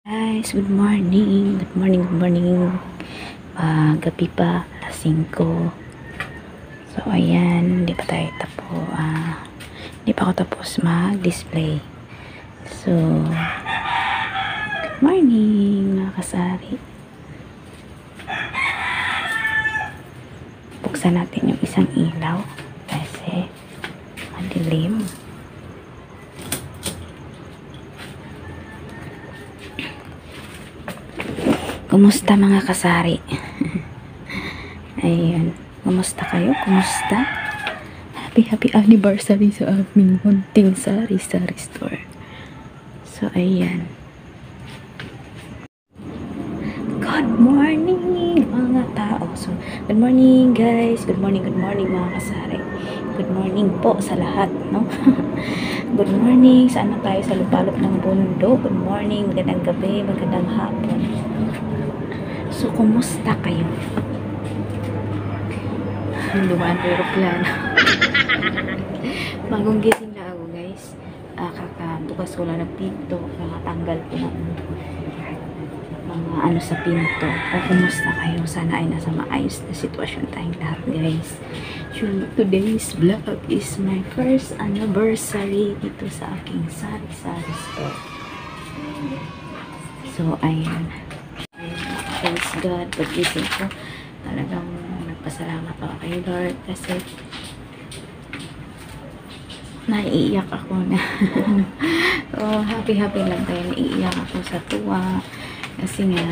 Guys, good morning. Good morning, good morning. Gabi pa, alas 5. So, ayan, hindi pa tayo tapos. Hindi pa ako tapos mag-display. So, good morning, mga kasari. Buksan natin yung isang ilaw kasi madilim. Kumusta mga kasari? Ayun. Kumusta kayo? Kumusta? Happy anniversary sa aming munting sari-sari store. So, ayan. Good morning mga tao. So, good morning guys. Good morning mga kasari. Good morning po sa lahat, no? Good morning. Saan na tayo sa lupalop ng bundok? Good morning. Magandang gabi. Magandang hapon. So, kumusta kayo? Dumaan po yung plano. Bagong gising na ako, guys. Kakabukas ko lang ng pinto. Nakatanggal ko ng mga ano sa pinto. O, kumusta kayo? Sana ay nasa maayos na sitwasyon tayong lahat, guys. So, today's vlog is my first anniversary dito sa aking sari-sari store. So, ayan. Thanks God, pag-isip ko, talagang nagpasalamat ako kay Lord kasi naiiyak ako na oh, happy lang tayo, naiiyak ako sa tuwa kasi nga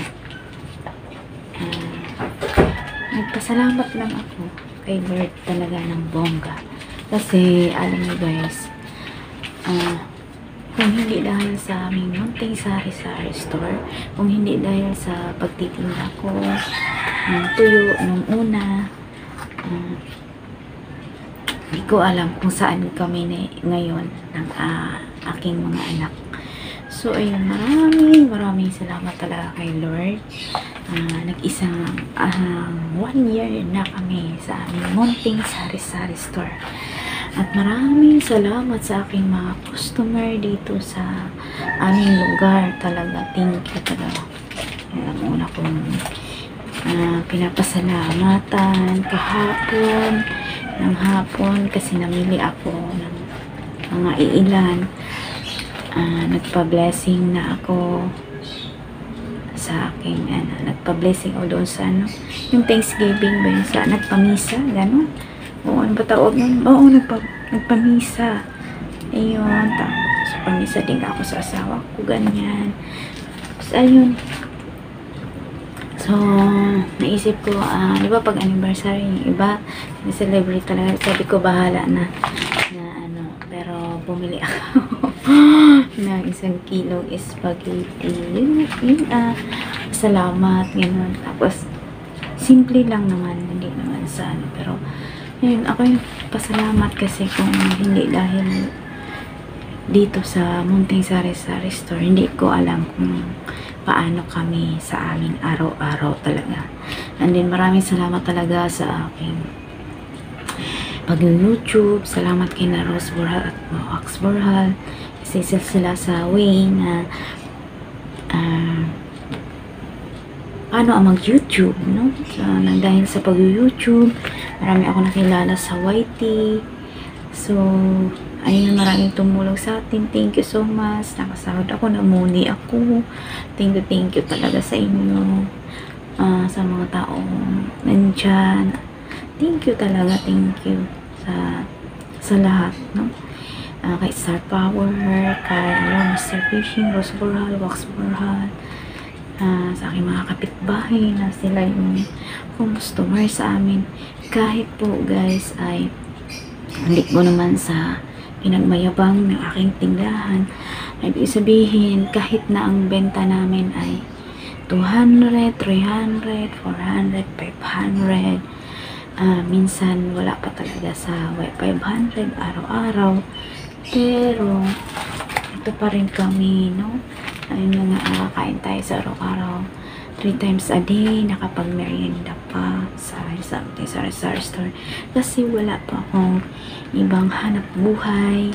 nagpasalamat lang ako kay Lord talaga ng bongga kasi alam niyo guys, kung hindi dahil sa aming munting sari-sari store, kung hindi dahil sa pagtitinda ko ng tuyo nung una, hindi ko alam kung saan kami ngayon ng aking mga anak. So, ayun, maraming salamat talaga kay Lord. Nag-isang 1 year na kami sa aming munting sari-sari store. At maraming salamat sa aking mga customer dito sa aming lugar. Talaga, thank you talaga. Ang una kong pinapasalamatan kahapon, ng hapon, kasi namili ako ng mga iilan. Nagpa-blessing na ako sa aking, nagpa-blessing ako doon sa yung Thanksgiving ba yun, sa nagpamisa, gano'n. Oo, ano ba tawag nun? Oo, nagpamisa. Ayun, tapos pamisa din ako sa asawa ko, ganyan. Tapos, ayun. So, naisip ko, di ba pag anniversary, yung iba, celebrate talaga. Sabi ko, bahala na pero bumili ako ng 1 kilong spaghetti. Yun, salamat, gano'n. Tapos, simple lang naman, hindi naman sa pero, ayun, ako yung pasalamat kasi kung hindi dahil dito sa munting sari-sari store, hindi ko alam kung paano kami sa aming araw-araw talaga. And then, maraming salamat talaga sa aking pag-YouTube. Salamat kay na Rose Borhal at Max Borhal. Kasi sila sa way na paano ang mag-YouTube, no? So, dahil sa pag-YouTube, marami ako nakilala sa YT. So, ayun, maraming tumulong sa atin. Thank you so much. Nakasahod ako, namuni ako. Thank you talaga sa inyo. Sa mga taong nandyan. Thank you talaga, thank you sa lahat, no? Kay Star Power, kay Mr. Fishing, Rose Borhal, Wax Borhal, sa aking mga kapitbahay na sila yung customer sa amin. Kahit po guys ay hindi ko naman sa pinagmayabang ng aking tindahan, ay ibig sabihin kahit na ang benta namin ay 200, 300, 400, 500, minsan wala pa talaga sa 500 araw-araw, pero ito pa rin kami, no? Ayun nga, nakakain tayo sa araw-araw 3 times a day, nakapag-merienda pa sa sari-sari store kasi wala pa akong ibang hanap buhay,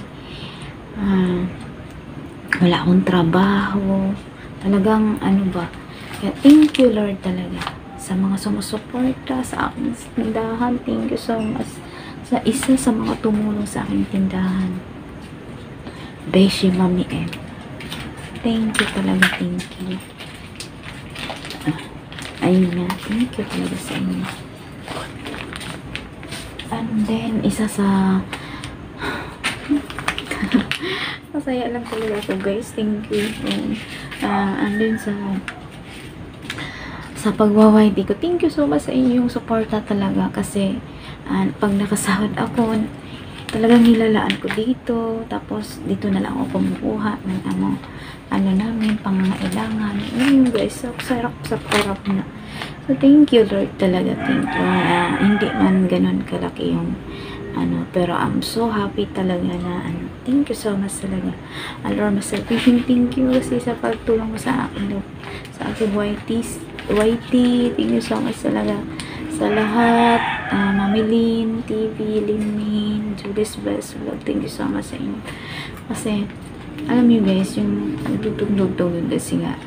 wala akong trabaho, Talagang ano ba, kaya thank you Lord talaga sa mga sumusuporta sa aking tindahan. Thank you so much sa isa sa mga tumulong sa aking tindahan, Beshi Mami M. Thank you talaga, thank you. Ayun nga, thank you talaga sa inyo. And then, isa sa masaya lang talaga ako guys, thank you. And then sa pagwawaydi ko, thank you so much sa inyong suporta talaga kasi pag nakasahod ako, talagang nilalaan ko dito, tapos dito na lang ako kumukuha ng ano namin, pangangailangan. Yun guys, so sarap na. So thank you Lord talaga, thank you. Hindi man ganun kalaki yung pero I'm so happy talaga na thank you so much talaga. Lord, Master Fishing, thank you kasi sa pagtulong mo sa akin, sa aking YT, thank you so much talaga sa lahat. Mami Lynn TV, Linmin, Julius Best Vlog, thank you so much sa inyo. Kasi alam niyo guys, yung nagtutugtog kasi nga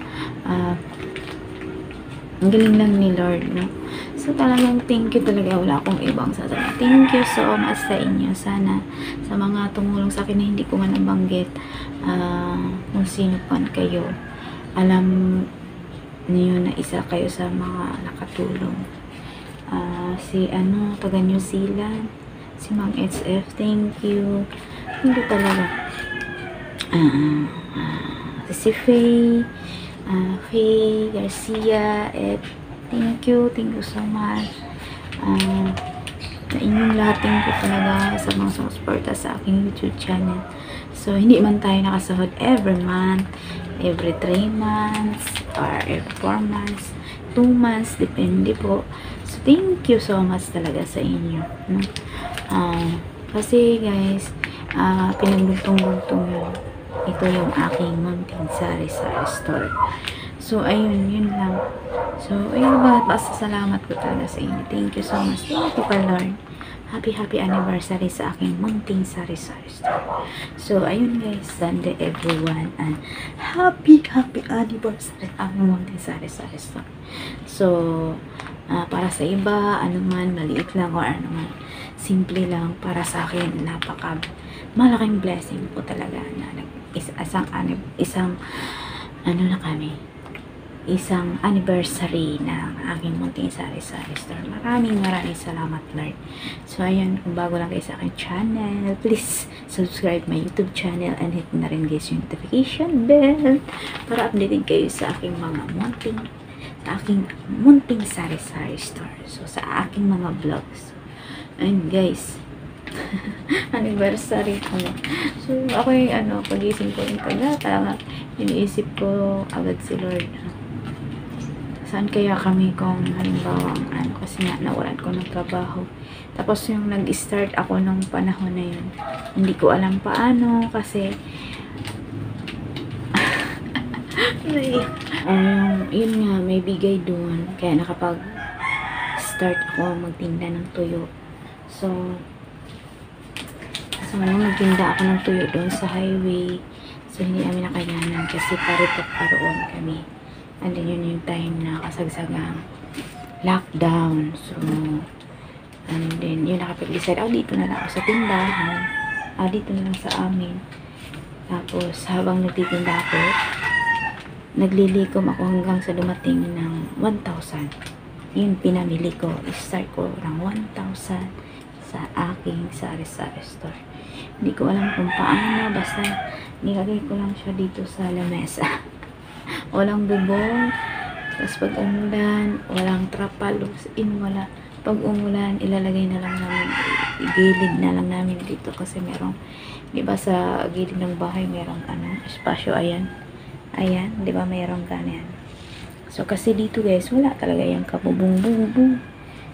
ang galing lang ni Lord, no? So talagang thank you talaga, wala akong ibang sasabihin. Thank you so much sa inyo. Sana sa mga tumulong sa akin na hindi ko man nabanggit kung sino pan kayo, alam niyo na isa kayo sa mga nakatulong. Si taga New Zealand, si Mang HF, thank you. Thank you talaga. Si Faye Garcia, thank you so much sa inyong lahat. Thank you talaga sa mga sumusuporta sa aking YouTube channel. So hindi man tayo nakasahod every month, every 3 months, or every 4 months, 2 months, depende po. So thank you so much talaga sa inyo, no? Kasi guys, pinagdugtong-dugtong yun. Ito yung aking munting sari-sari store. So, ayun, yun lang. So, ayun ba, pasasalamat ko talaga sa inyo. Thank you so much. Thank you, Lord. Happy anniversary sa aking munting sari-sari store. So, ayun guys, Sunday everyone, and happy anniversary ang munting sari-sari store. So, para sa iba, anuman, maliit lang or anuman, simple lang, para sa akin, malaking blessing po talaga na isang anniversary ng aking munting sari-sari store. Maraming salamat Lord. So ayun, kung bago lang kayo sa aking channel, please subscribe my YouTube channel and hit na rin guys yung notification bell para updated kayo sa aking munting sari-sari store. So sa aking mga vlogs. Ayun guys, anniversary ko. So ako yung pagising ko yung talaga iniisip ko agad si Lord, saan kaya kami kung halimbawa kasi nga nawalan ko ng trabaho, tapos yung nag-start ako nung panahon na yun, hindi ko alam paano kasi yun nga, may bigay doon kaya nakapag start ako magtinda ng tuyo. So nagtinda ako ng tuyo doon sa highway. So hindi namin nakayanan kasi paroon kami. And then yun yung time na kasagsagang lockdown. So and then yun nakapag-decide, dito na lang ako sa tindahan. Dito na lang sa amin. Tapos habang nagtitinda ako, naglilikom ako hanggang sa dumating ng 1,000. Yun pinamili ko. Start ko ng 1,000 sa aking sari-sari store. Hindi ko alam kung paano, basta nilagay ko lang siya dito sa lamesa. Walang bubong, tapos pag umulan, walang trapalos, wala. Pag umulan, ilalagay na lang namin, gilid na lang namin dito kasi merong, di ba sa gilid ng bahay merong espasyo, ayan, di ba merong ganyan. So kasi dito guys, wala talaga yung kabubong-bubong.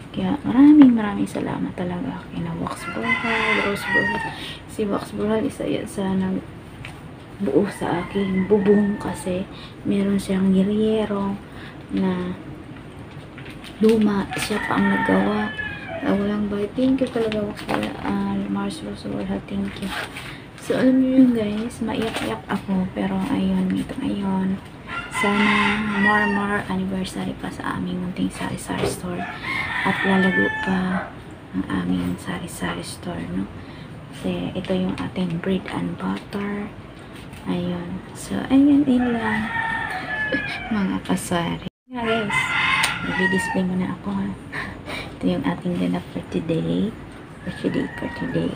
Kaya maraming salamat talaga kina Wax Burhal, Rose Burhal. Si Wax Burhal, isa yan sa nagbuo sa aking bubong kasi meron siyang giliyero na luma. Siya pa ang naggawa. Walang bay. Thank you talaga Wax Burhal, Mars Rose Burhal, thank you. So alam niyo yun guys, maiyak-iyak ako pero ayun, ito ngayon sana more anniversary pa sa aming munting sari-sari store at lalago pa ang aming sari-sari store, no? Kasi ito yung ating bread and butter. Ayun. So, ayun din lang. Mga kasari. Nga guys, nag-display muna ako ha. Ito yung ating ganap for today. For today.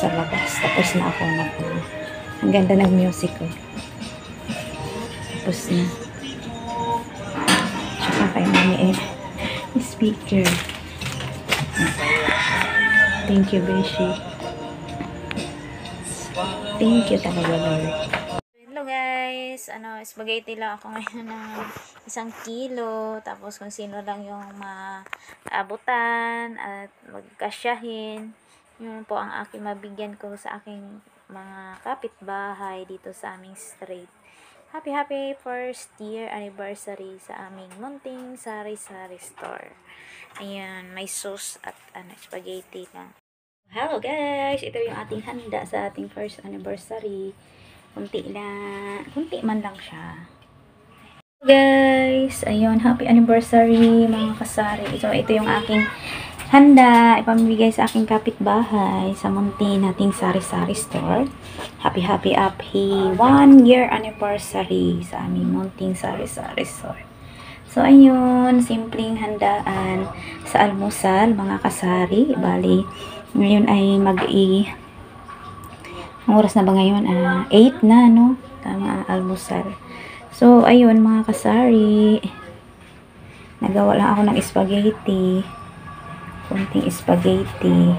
Sa labas. Tapos na ako ang ganda ng music ko. Tapos na. Tsaka kay mami speaker. Thank you, Beshi. Thank you talaga, Lord. Hello guys, spaghetti lang ako ngayon ng 1 kilo. Tapos kung sino lang yung maabutan at magkasyahin, yun po ang aking mabigyan ko sa aking mga kapitbahay dito sa aming street. Happy first year anniversary sa aming munting sari-sari store. Ayan, may sauce at spaghetti lang. Hello guys, ito yung ating handa sa ating first anniversary. Kunti man lang siya. Guys, ayun, happy anniversary mga kasari. Ito yung aking handa, ipamimigay sa aking kapitbahay sa munti nating sari-sari store. Happy 1 year anniversary sa aming munting sari-sari store. So ayun, simpleng handaan sa almusal mga kasari. Bali, ngayon ay ang oras na ba ngayon? 8 na, no? Tama, almusal. So, ayun mga kasari. Nagawa lang ako ng spaghetti. Kunting spaghetti.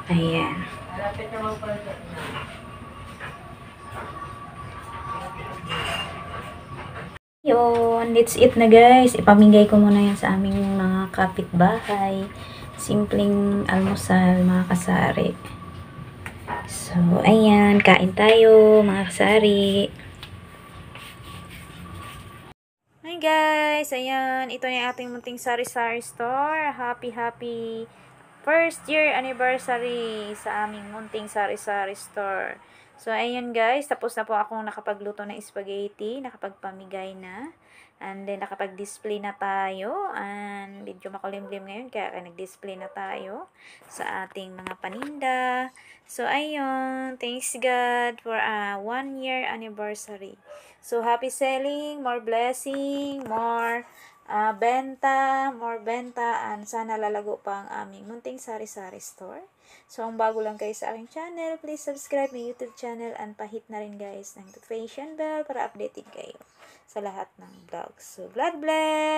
Ayan. Yun, let's eat na guys. Ipamigay ko muna yan sa aming mga kapitbahay. Simpleng almusal mga kasari. So, ayan, kain tayo mga kasari. Hi guys, ayan, ito na yung ating munting sari-sari store. Happy first year anniversary sa aming munting sari-sari store. So, ayan guys, tapos na po akong nakapagluto ng spaghetti, nakapagpamigay na. And then, nakapag-display na tayo. And medyo makulimlim ngayon, kaya nag-display na tayo sa ating mga paninda. So, ayun, thanks God for 1 year anniversary. So, happy selling, more blessing, more benta, and sana lalago pa ang aming munting sari-sari store. So, ang bago lang kayo sa aking channel, please subscribe my YouTube channel and pahit na rin guys ng notification bell para updated kayo sa lahat ng vlogs. So, God bless!